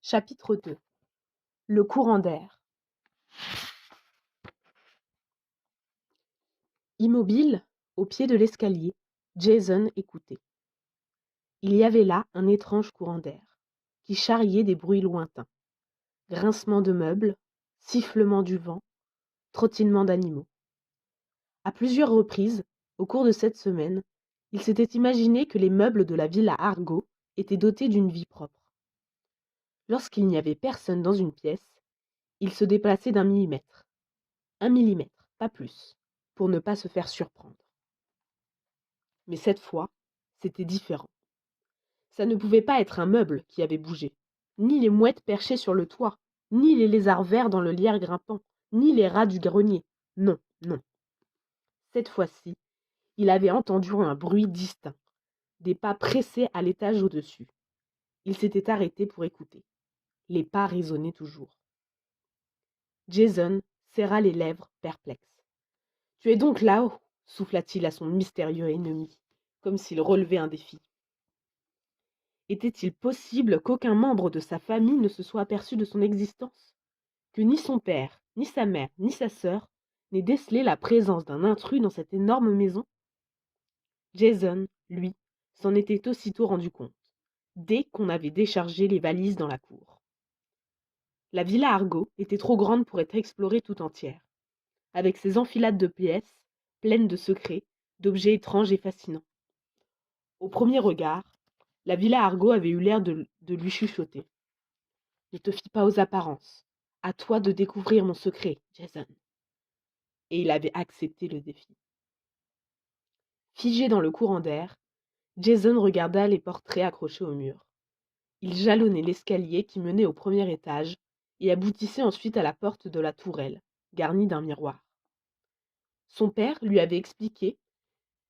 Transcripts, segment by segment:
Chapitre 2. Le courant d'air. Immobile, au pied de l'escalier, Jason écoutait. Il y avait là un étrange courant d'air, qui charriait des bruits lointains. Grincement de meubles, sifflement du vent, trottinement d'animaux. À plusieurs reprises, au cours de cette semaine, il s'était imaginé que les meubles de la villa Argo étaient dotés d'une vie propre. Lorsqu'il n'y avait personne dans une pièce, il se déplaçait d'1 millimètre. 1 millimètre, pas plus, pour ne pas se faire surprendre. Mais cette fois, c'était différent. Ça ne pouvait pas être un meuble qui avait bougé, ni les mouettes perchées sur le toit, ni les lézards verts dans le lierre grimpant, ni les rats du grenier. Non, non. Cette fois-ci, il avait entendu un bruit distinct, des pas pressés à l'étage au-dessus. Il s'était arrêté pour écouter. Les pas résonnaient toujours. Jason serra les lèvres, perplexe. « Tu es donc là-haut » souffla-t-il à son mystérieux ennemi, comme s'il relevait un défi. Était-il possible qu'aucun membre de sa famille ne se soit aperçu de son existence? Que ni son père, ni sa mère, ni sa sœur n'aient décelé la présence d'un intrus dans cette énorme maison? Jason, lui, s'en était aussitôt rendu compte, dès qu'on avait déchargé les valises dans la cour. La villa Argo était trop grande pour être explorée tout entière, avec ses enfilades de pièces, pleines de secrets, d'objets étranges et fascinants. Au premier regard, la villa Argo avait eu l'air de lui chuchoter. « Ne te fie pas aux apparences. À toi de découvrir mon secret, Jason. » Et il avait accepté le défi. Figé dans le courant d'air, Jason regarda les portraits accrochés au mur. Il jalonnait l'escalier qui menait au premier étage et aboutissait ensuite à la porte de la tourelle, garnie d'un miroir. Son père lui avait expliqué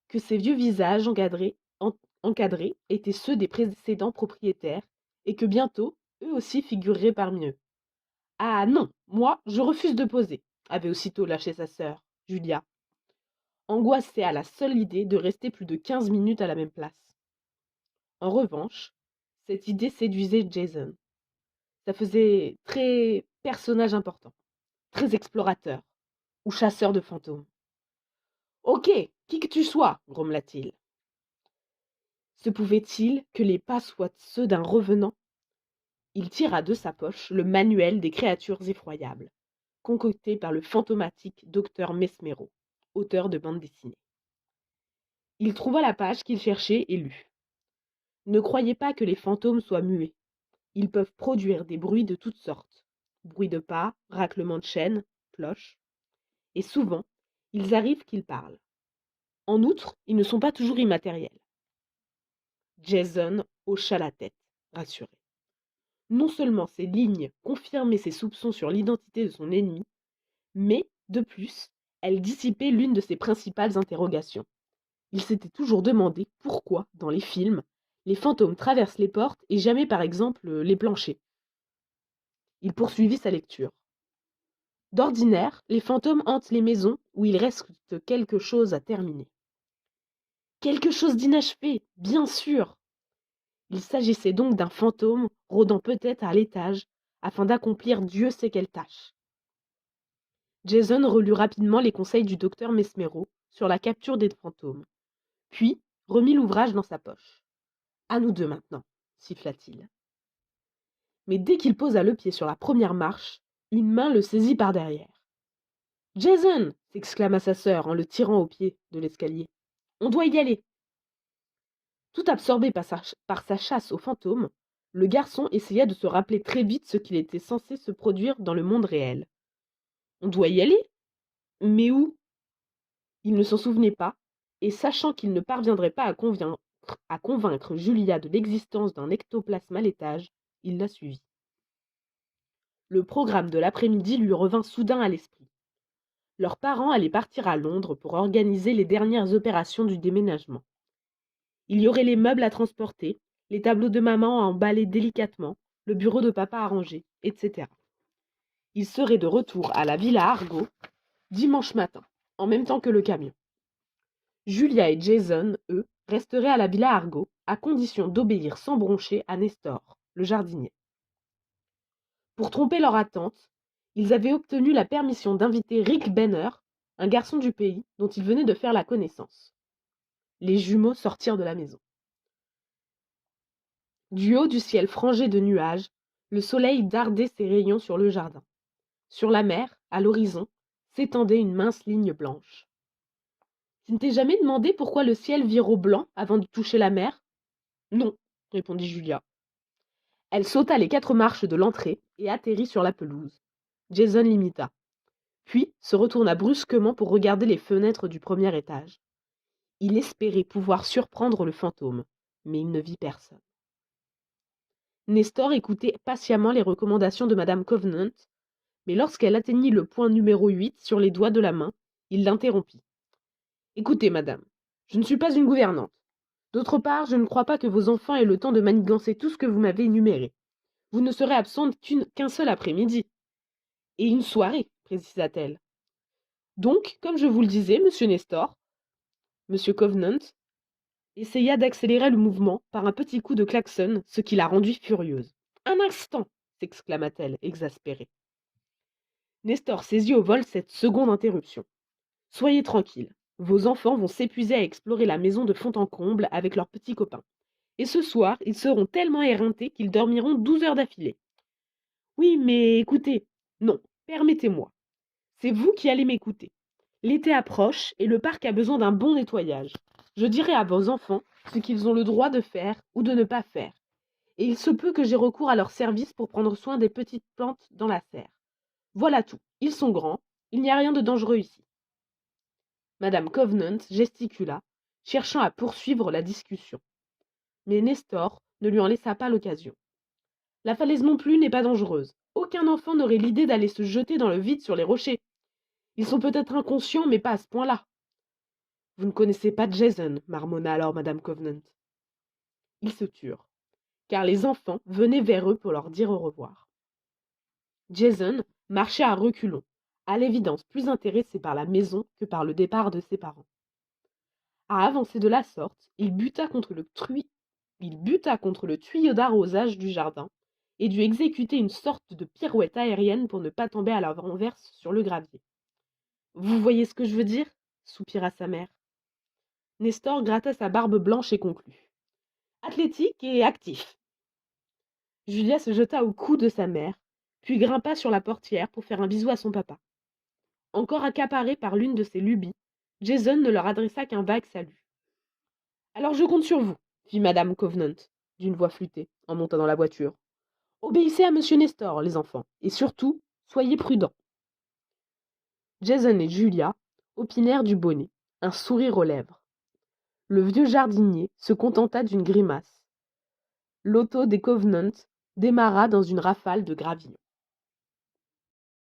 que ces vieux visages encadrés étaient ceux des précédents propriétaires et que bientôt, eux aussi figureraient parmi eux. « Ah non, moi, je refuse de poser », avait aussitôt lâché sa sœur, Julia, angoissée à la seule idée de rester plus de 15 minutes à la même place. En revanche, cette idée séduisait Jason. Ça faisait très personnage important, très explorateur, ou chasseur de fantômes. « Ok, qui que tu sois, grommela-t-il. Se pouvait-il que les pas soient ceux d'un revenant? Il tira de sa poche le manuel des créatures effroyables, concocté par le fantomatique docteur Mesmero, auteur de bande dessinée. Il trouva la page qu'il cherchait et lut. Ne croyez pas que les fantômes soient muets. Ils peuvent produire des bruits de toutes sortes. Bruits de pas, raclements de chaînes, cloches. Et souvent, ils arrivent qu'ils parlent. En outre, ils ne sont pas toujours immatériels. Jason hocha la tête, rassuré. Non seulement ces lignes confirmaient ses soupçons sur l'identité de son ennemi, mais, de plus, elles dissipaient l'une de ses principales interrogations. Il s'était toujours demandé pourquoi, dans les films, les fantômes traversent les portes et jamais, par exemple, les planchers. Il poursuivit sa lecture. D'ordinaire, les fantômes hantent les maisons où il reste quelque chose à terminer. Quelque chose d'inachevé, bien sûr. Il s'agissait donc d'un fantôme rôdant peut-être à l'étage afin d'accomplir Dieu sait quelle tâche. Jason relut rapidement les conseils du docteur Mesmero sur la capture des fantômes, puis remit l'ouvrage dans sa poche. « À nous deux maintenant, » siffla-t-il. Mais dès qu'il posa le pied sur la première marche, une main le saisit par derrière. « Jason !» s'exclama sa sœur en le tirant au pied de l'escalier. « On doit y aller !» Tout absorbé par sa chasse aux fantômes, le garçon essaya de se rappeler très vite ce qu'il était censé se produire dans le monde réel. « On doit y aller ? Mais où ?» Il ne s'en souvenait pas, et sachant qu'il ne parviendrait pas à convaincre Julia de l'existence d'un ectoplasme à l'étage, il la suivit. Le programme de l'après-midi lui revint soudain à l'esprit. Leurs parents allaient partir à Londres pour organiser les dernières opérations du déménagement. Il y aurait les meubles à transporter, les tableaux de maman à emballer délicatement, le bureau de papa à ranger, etc. Ils seraient de retour à la villa Argo dimanche matin, en même temps que le camion. Julia et Jason, eux, resteraient à la villa Argo, à condition d'obéir sans broncher à Nestor, le jardinier. Pour tromper leur attente, ils avaient obtenu la permission d'inviter Rick Benner, un garçon du pays dont ils venaient de faire la connaissance. Les jumeaux sortirent de la maison. Du haut du ciel frangé de nuages, le soleil dardait ses rayons sur le jardin. Sur la mer, à l'horizon, s'étendait une mince ligne blanche. Tu ne t'es jamais demandé pourquoi le ciel vire au blanc avant de toucher la mer? Non, répondit Julia. Elle sauta les 4 marches de l'entrée et atterrit sur la pelouse. Jason l'imita, puis se retourna brusquement pour regarder les fenêtres du premier étage. Il espérait pouvoir surprendre le fantôme, mais il ne vit personne. Nestor écoutait patiemment les recommandations de Madame Covenant, mais lorsqu'elle atteignit le point numéro 8 sur les doigts de la main, il l'interrompit. Écoutez, madame, je ne suis pas une gouvernante. D'autre part, je ne crois pas que vos enfants aient le temps de manigancer tout ce que vous m'avez énuméré. Vous ne serez absente qu'un seul après-midi. Et une soirée, précisa-t-elle. Donc, comme je vous le disais, monsieur Nestor, monsieur Covenant essaya d'accélérer le mouvement par un petit coup de klaxon, ce qui la rendit furieuse. Un instant, s'exclama-t-elle, exaspérée. Nestor saisit au vol cette seconde interruption. Soyez tranquille, vos enfants vont s'épuiser à explorer la maison de fond en comble avec leurs petits copains. Et ce soir, ils seront tellement éreintés qu'ils dormiront 12 heures d'affilée. Oui, mais écoutez, non, permettez-moi. C'est vous qui allez m'écouter. L'été approche et le parc a besoin d'un bon nettoyage. Je dirai à vos enfants ce qu'ils ont le droit de faire ou de ne pas faire. Et il se peut que j'aie recours à leur service pour prendre soin des petites plantes dans la serre. Voilà tout. Ils sont grands. Il n'y a rien de dangereux ici. Madame Covenant gesticula, cherchant à poursuivre la discussion. Mais Nestor ne lui en laissa pas l'occasion. La falaise non plus n'est pas dangereuse. Aucun enfant n'aurait l'idée d'aller se jeter dans le vide sur les rochers. Ils sont peut-être inconscients, mais pas à ce point-là. Vous ne connaissez pas Jason, marmonna alors Madame Covenant. Ils se turent, car les enfants venaient vers eux pour leur dire au revoir. Jason marchait à reculons, à l'évidence plus intéressé par la maison que par le départ de ses parents. À avancer de la sorte, il buta contre le tuyau d'arrosage du jardin et dut exécuter une sorte de pirouette aérienne pour ne pas tomber à la renverse sur le gravier. Vous voyez ce que je veux dire? Soupira sa mère. Nestor gratta sa barbe blanche et conclut. Athlétique et actif. Julia se jeta au cou de sa mère, puis grimpa sur la portière pour faire un bisou à son papa. Encore accaparé par l'une de ses lubies, Jason ne leur adressa qu'un vague salut. Alors je compte sur vous, fit Madame Covenant, d'une voix flûtée, en montant dans la voiture. Obéissez à Monsieur Nestor, les enfants, et surtout, soyez prudents. Jason et Julia opinèrent du bonnet, un sourire aux lèvres. Le vieux jardinier se contenta d'une grimace. L'auto des Covenant démarra dans une rafale de gravillons.